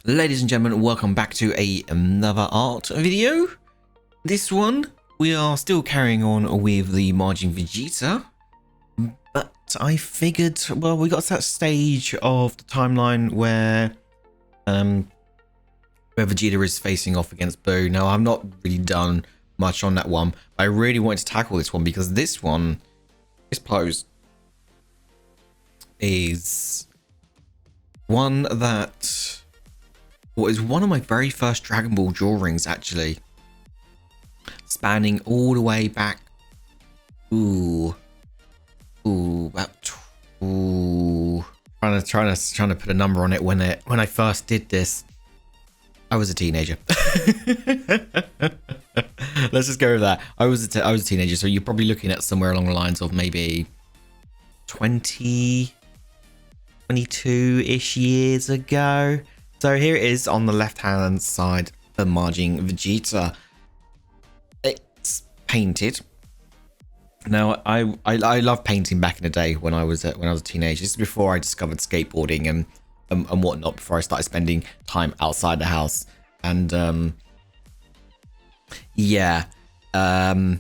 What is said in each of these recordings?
Ladies and gentlemen, welcome back to another art video. This one, we are still carrying on with the Majin Vegeta, but I figured, well, we got to that stage of the timeline where Vegeta is facing off against Boo. Now, I've not really done much on that one, but I really wanted to tackle this one because this pose is one that is one of my very first Dragon Ball drawings, actually, spanning all the way back. Trying to put a number on it. When I first did this, I was a teenager. Let's just go with that. I was a teenager, so you're probably looking at somewhere along the lines of maybe 22-ish years ago. So here it is on the left-hand side of Majin Vegeta. It's painted. Now, I loved painting back in the day when I was a teenager. This is before I discovered skateboarding and whatnot. Before I started spending time outside the house. And yeah, that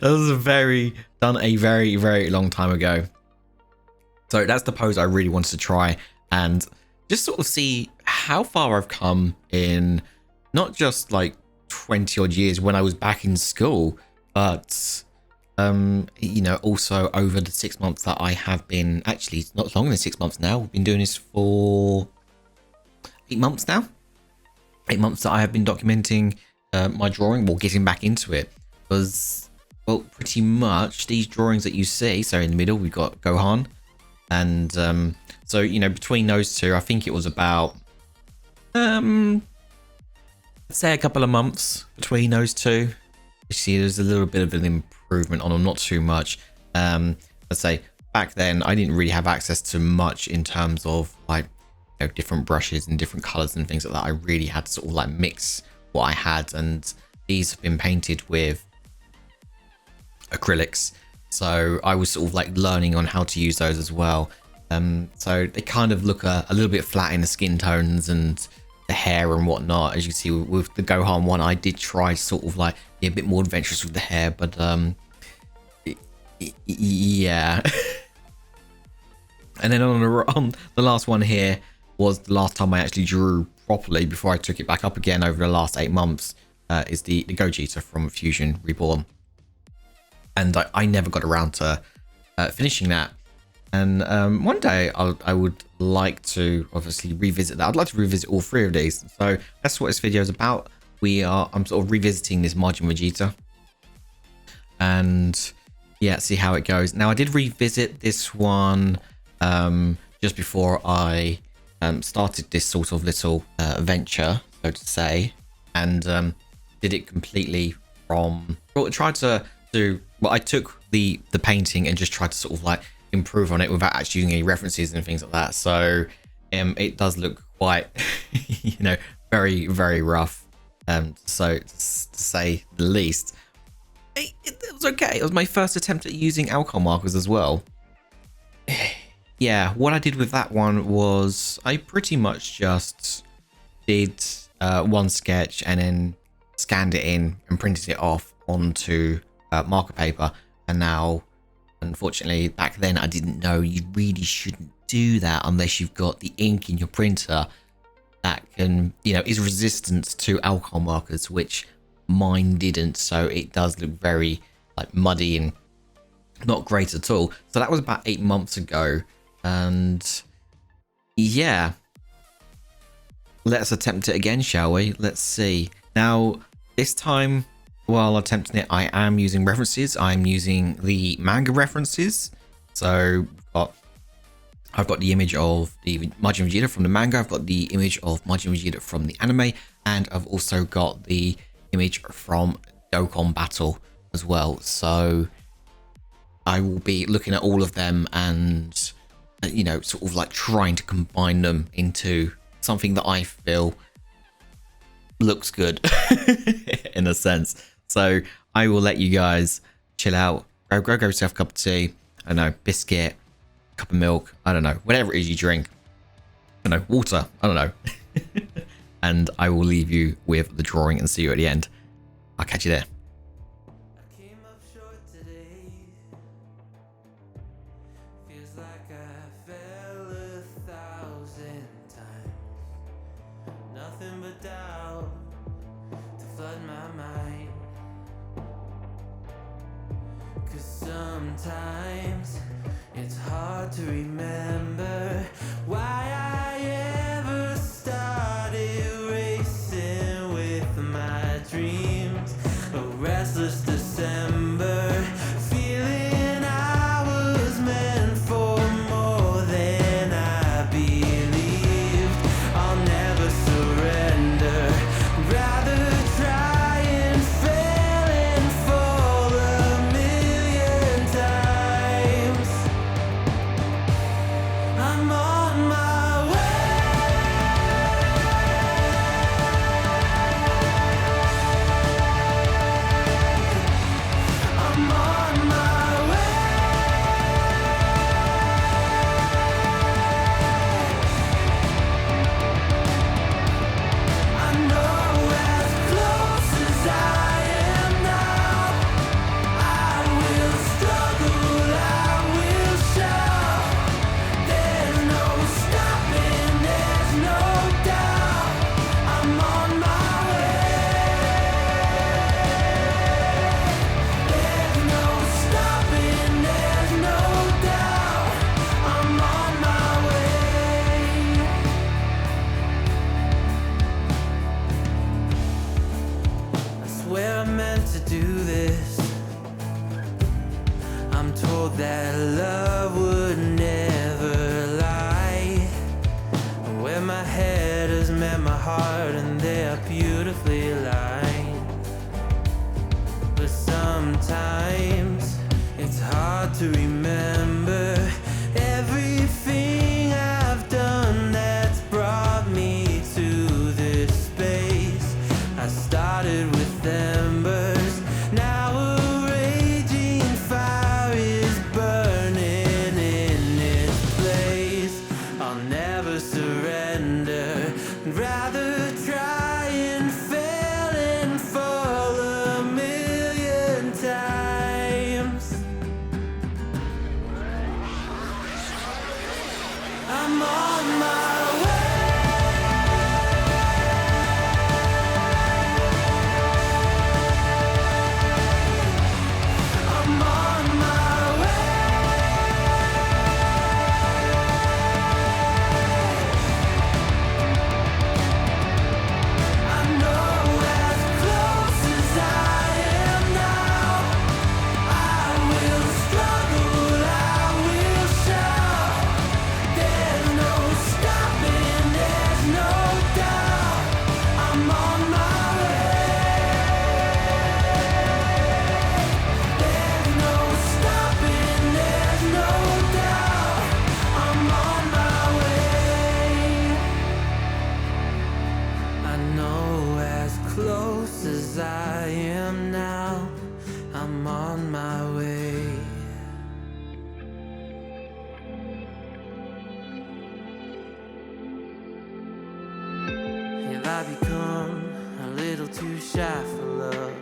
was a very long time ago. So that's the pose I really wanted to try and just sort of see how far I've come in not just like 20 odd years when I was back in school, but you know, also over the 6 months that I have been, actually not longer than 6 months now. We've been doing this for 8 months now. 8 months that I have been documenting my drawing, or getting back into it, because, well, pretty much these drawings that you see, so in the middle we've got Gohan, and so, you know, between those two, I think it was about let's say a couple of months between those two. You see, there's a little bit of an improvement on them, not too much. Let's say back then I didn't really have access to much in terms of, like, you know, different brushes and different colors and things like that. I really had to sort of like mix what I had, and these have been painted with acrylics, so I was sort of like learning on how to use those as well. So they kind of look a little bit flat in the skin tones and the hair and whatnot. As you can see with the Gohan one, I did try sort of like be a bit more adventurous with the hair, but yeah. And then on the last one here was the last time I actually drew properly before I took it back up again over the last 8 months, is the Gogeta from Fusion Reborn. And I never got around to finishing that. And one day I would like to obviously revisit that. I'd like to revisit all 3 of these. So that's what this video is about. I'm sort of revisiting this Majin Vegeta. And yeah, see how it goes. Now, I did revisit this one just before I started this sort of little venture, so to say. And did it completely from... Well, I tried to do... Well, I took the painting and just tried to sort of like improve on it without actually using any references and things like that. So it does look quite, you know, very rough, so to say the least. It was okay. It was my first attempt at using alcohol markers as well. Yeah, what I did with that one was I pretty much just did one sketch and then scanned it in and printed it off onto marker paper. And now, unfortunately, back then I didn't know you really shouldn't do that unless you've got the ink in your printer that can, you know, is resistant to alcohol markers, which mine didn't. So it does look very like muddy and not great at all. So that was about 8 months ago. And yeah, let's attempt it again, shall we? Let's see. Now, this time, while attempting it, I am using references. I'm using the manga references. So I've got the image of the Majin Vegeta from the manga. I've got the image of Majin Vegeta from the anime. And I've also got the image from Dokkan Battle as well. So I will be looking at all of them and, you know, sort of like trying to combine them into something that I feel looks good in a sense. So I will let you guys chill out, go yourself a cup of tea, I don't know, biscuit, cup of milk, I don't know, whatever it is you drink, don't know, water. I don't know. And I will leave you with the drawing and see you at the end. I'll catch you there. I came up short today. Feels like I fell 1,000 times. Nothing but doubt to flood my mind. 'Cause sometimes it's hard to remember why I ever started racing with my dreams. A restless December, feeling I was meant for more than I believed. I'll never surrender, rather try and fail and fall 1,000,000 times. I'm on my way. I'm on my way. I know as close as I am now, I will struggle, I will shout. There's no stopping, there's no doubt. I'm on my way. There's no stopping, there's no doubt. I'm on my way. I swear I meant to do this. I'm told that love would never lie. Where my head has met my heart and they are beautifully aligned. But sometimes it's hard to remember everything I've done that's brought me to this space. I started with embers, now a raging fire is burning in its place. I'll never surrender, rather try and fail and fall 1,000,000 times. I'm on my way. I'm on my way. I know as close as I am now, I will struggle, I will shout. There's no stopping, there's no doubt. I'm on my way. There's no stopping, there's no doubt. I'm on my way. I know as close as I am now, I'm on my way. Have I become a little too shy for love?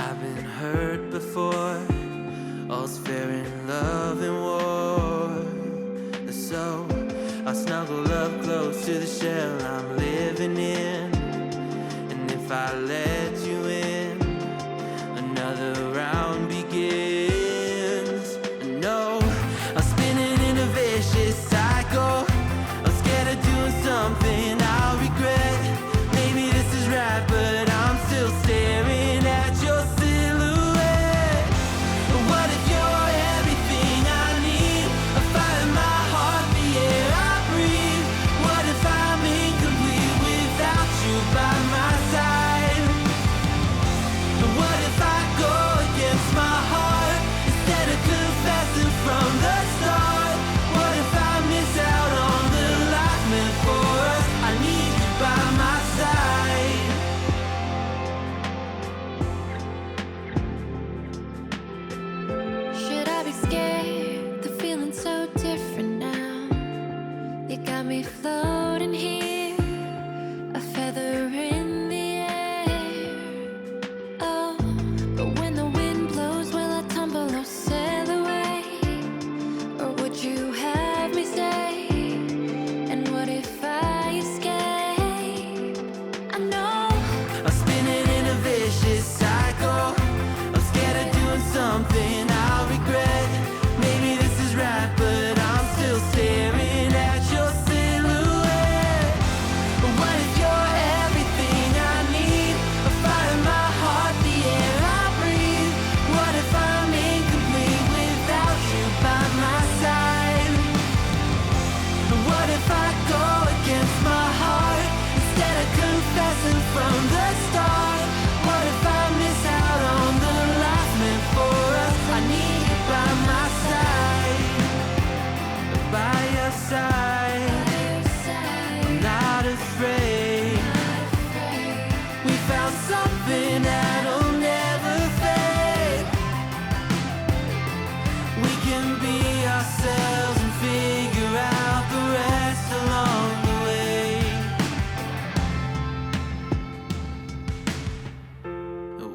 I've been hurt before, all's fair in love and war. So I snuggle up close to the shell I'm living in. And if I let you in, another round begins. No, I'm spinning in a vicious cycle. I'm scared of doing something I'll regret. Maybe this is right, but I'm still staring at your silhouette. What if you're everything I need? A fire in my heart, the air I breathe. What if I'm incomplete without you by my side? something I'll regret. Maybe this is right, but I'm still staring at your silhouette. What if you're everything I need? A fire in my heart, the air I breathe. What if I'm incomplete without you by my side? What if I go against my heart instead of confessing from the start? What if I miss out on the life meant for us? I need you by my side, by your side. I'm not afraid. We found something that'll never fade. We can be ourselves and figure out the rest along the way.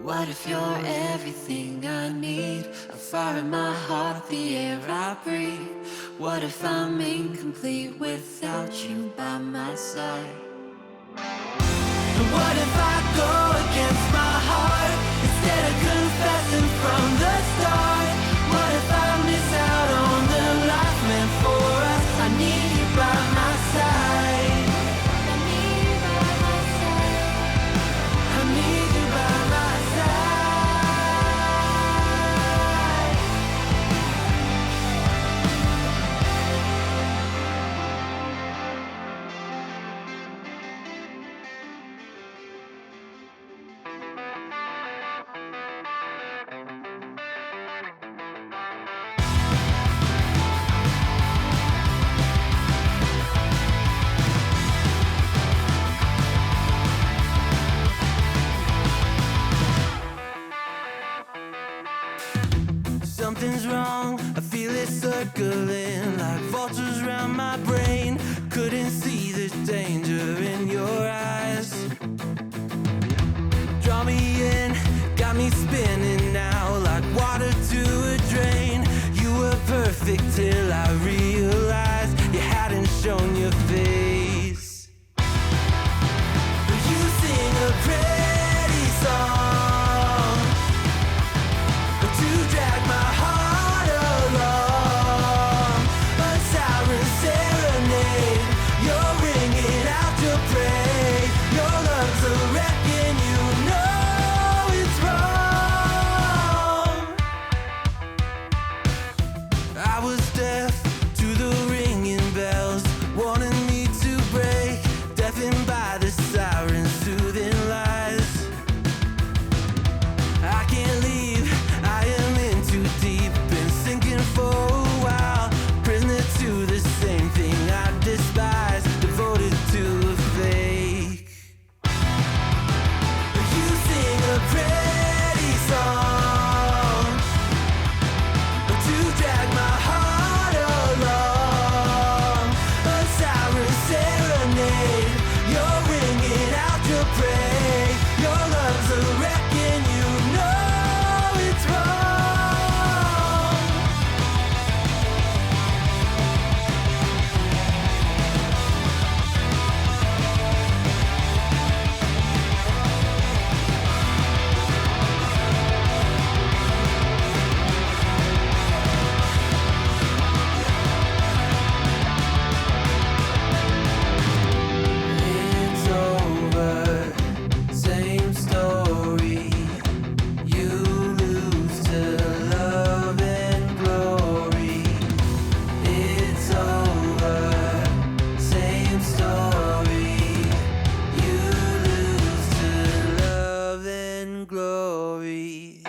What if you're everything I need? A fire in my heart, the air I breathe. What if I'm incomplete without you by my side? What if I go against my heart instead of confessing from the start? What if I miss out on the life meant for us? I need you by my side. I need you by my side. I need you by my side. Something's wrong, I feel it circling like vultures around my brain. Couldn't see the danger in your eyes. Draw me in, got me spinning now like water to a drain. You were perfect till I realized you hadn't shown your face. You sing a pretty song to drag my heart along, a siren serenade. You're ringing out your prey. Your lungs are wrecking, you know it's wrong. I was deaf to the ringing bells, wanting me to break, deafened by the sirens' soothing lies. I can't leave, I am in too deep, been sinking for a while, prisoner to the same thing I despise, devoted to a fake. You sing a pretty song to drag my heart along, a siren serenade. You're ringing out your prey. Your lungs are wrecking, you know it's wrong. It's over, same story. You lose to love and glory. It's over, same story. You lose to love and glory.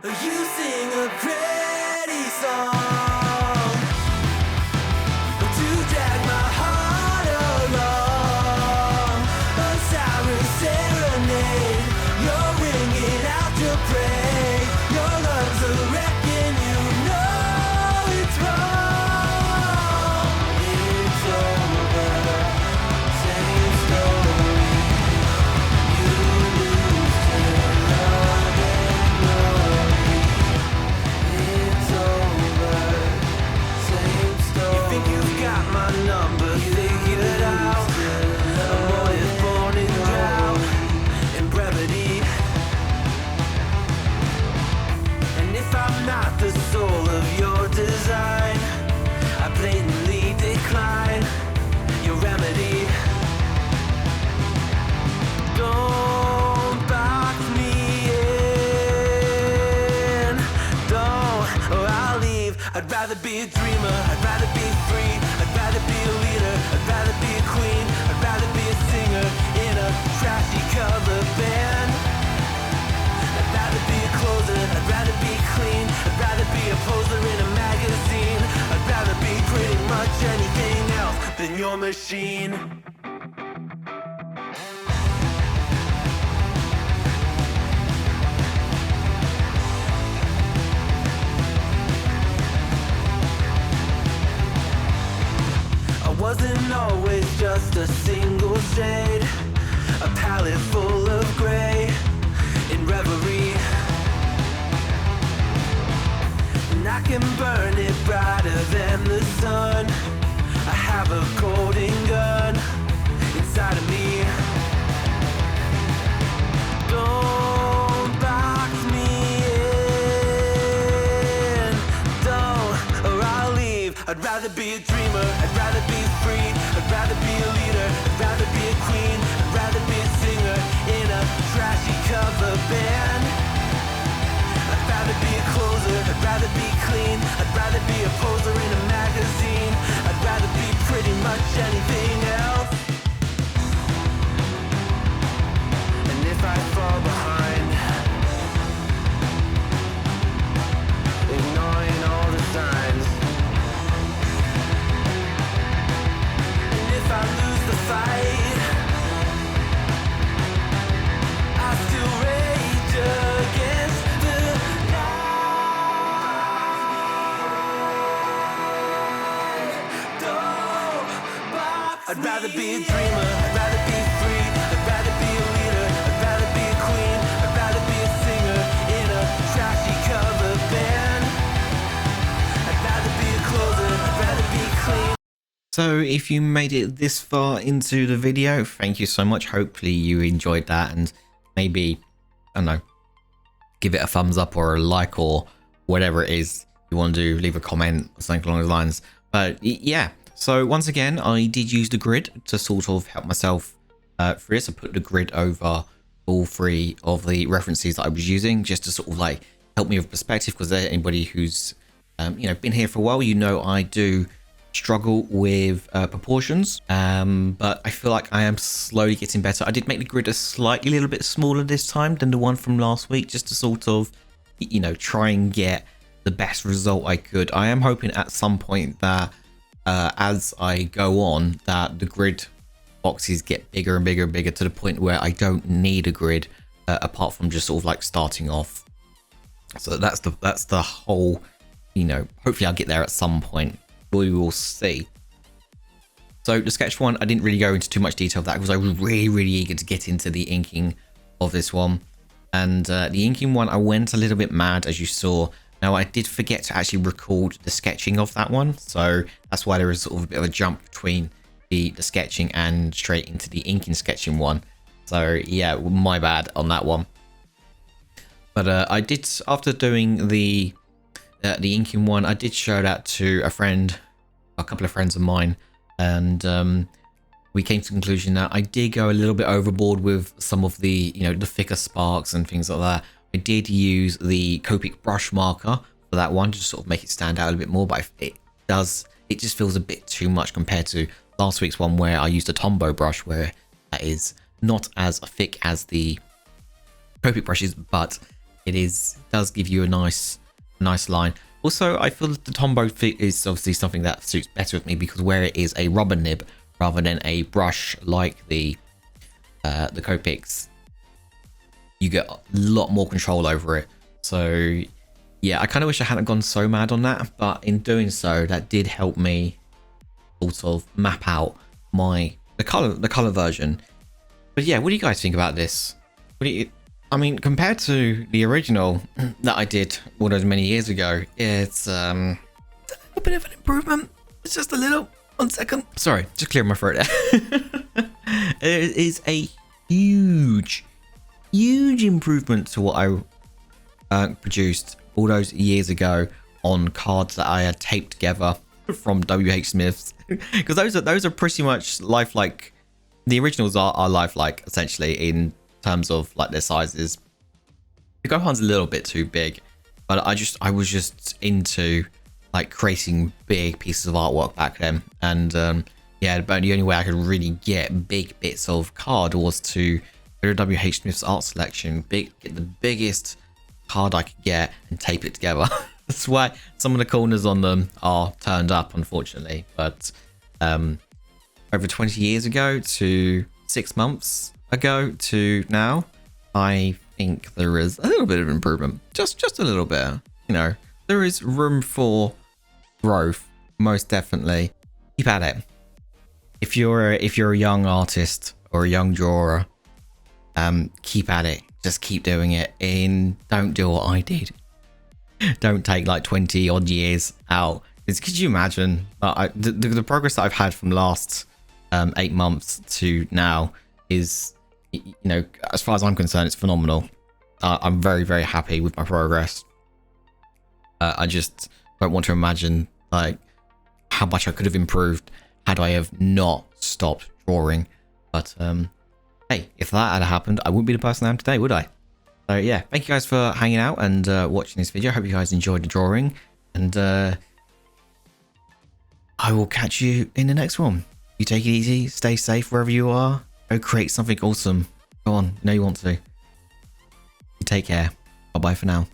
You sing a pretty song to drag my heart along, a siren serenade. You're ringing out your prey. Your lungs are wrecking, you know it's wrong. It's over, same story. You lose to love and glory. It's over. decline your remedy. Don't box me in, don't, or I'll leave. I'd rather be a dreamer, I'd rather be free, I'd rather be a leader, I'd rather be a queen, I'd rather be a singer in a trashy cover band. I'd rather be a closer, I'd rather be clean, I'd rather be a poser in a magazine, I'd rather be pretty much anything else than your machine. I wasn't always just a single shade, a palette full of gray in reverie. And I can burn it brighter than the sun. I have a golden gun inside of me. Don't box me in, don't, or I'll leave. I'd rather be a dreamer, I'd rather be free, I'd rather be a leader, I'd rather be a queen, I'd rather be a singer in a trashy cover band. I'd rather be a closer, I'd rather be clean, I'd rather be a poser in a magazine, I'd rather be pretty much anything else. And if I fall behind, ignoring all the signs, and if I lose the fight, I still rage against the night. Don't box I'd rather be a dreamer, I'd rather be free, I'd rather be a leader, I'd rather be a queen, I'd rather be a singer in a trashy cover band. I'd rather be a closer, I'd rather be clean. So if you made it this far into the video, thank you so much. Hopefully you enjoyed that, and maybe, I don't know, give it a thumbs up or a like or whatever it is you want to do, leave a comment or something along those lines. But yeah, so once again, I did use the grid to sort of help myself through this. I put the grid over all three of the references that I was using just to sort of like help me with perspective, because anybody who's you know, been here for a while, you know I do struggle with proportions, but I feel like I am slowly getting better. I did make the grid a little bit smaller this time than the one from last week, just to sort of, you know, try and get the best result I could. I am hoping at some point that as I go on, that the grid boxes get bigger and bigger and bigger to the point where I don't need a grid apart from just sort of like starting off. So that's the whole, you know, hopefully I'll get there at some point. We will see. So the sketch one, I didn't really go into too much detail of that because I was really eager to get into the inking of this one. And the inking one, I went a little bit mad, as you saw. Now, I did forget to actually record the sketching of that one, so that's why there is sort of a bit of a jump between the sketching and straight into the inking sketching one. So yeah, my bad on that one. But I did, after doing the inking one, I did show that to a couple of friends of mine, and we came to the conclusion that I did go a little bit overboard with some of the, you know, the thicker sparks and things like that. I did use the Copic brush marker for that one to sort of make it stand out a little bit more, but it just feels a bit too much compared to last week's one where I used a Tombow brush, where that is not as thick as the Copic brushes, but it does give you a nice line. Also, I feel that the Tombow fit is obviously something that suits better with me, because where it is a rubber nib rather than a brush like the Copics, you get a lot more control over it. So yeah, I kind of wish I hadn't gone so mad on that, but in doing so, that did help me sort of map out the color version. But yeah, what do you guys think about this? I mean, compared to the original that I did all those many years ago, it's a bit of an improvement. It's just a little. 1 second. Sorry, just clearing my throat there. It is a huge improvement to what I produced all those years ago on cards that I had taped together from WH Smith's, because those are pretty much lifelike. The originals are lifelike essentially in terms of like their sizes. The Gohan's a little bit too big, but I was just into like creating big pieces of artwork back then, and yeah, but the only way I could really get big bits of card was to go to WH Smith's art selection, get the biggest card I could get and tape it together. That's why some of the corners on them are turned up, unfortunately. But over 20 years ago to 6 months ago to now, I think there is a little bit of improvement. Just a little bit. You know, there is room for growth, most definitely. Keep at it. If you're a young artist or a young drawer, keep at it. Just keep doing it. And don't do what I did. Don't take like 20 odd years out. Could you imagine the progress that I've had from last 8 months to now is, you know, as far as I'm concerned, it's phenomenal. I'm very, very happy with my progress. I just don't want to imagine like how much I could have improved had I have not stopped drawing. But hey, if that had happened, I wouldn't be the person I am today, would I? So yeah, thank you guys for hanging out and watching this video. I hope you guys enjoyed the drawing, and I will catch you in the next one. You take it easy, stay safe wherever you are. Go create something awesome. Go on, you know you want to. You take care. Bye bye for now.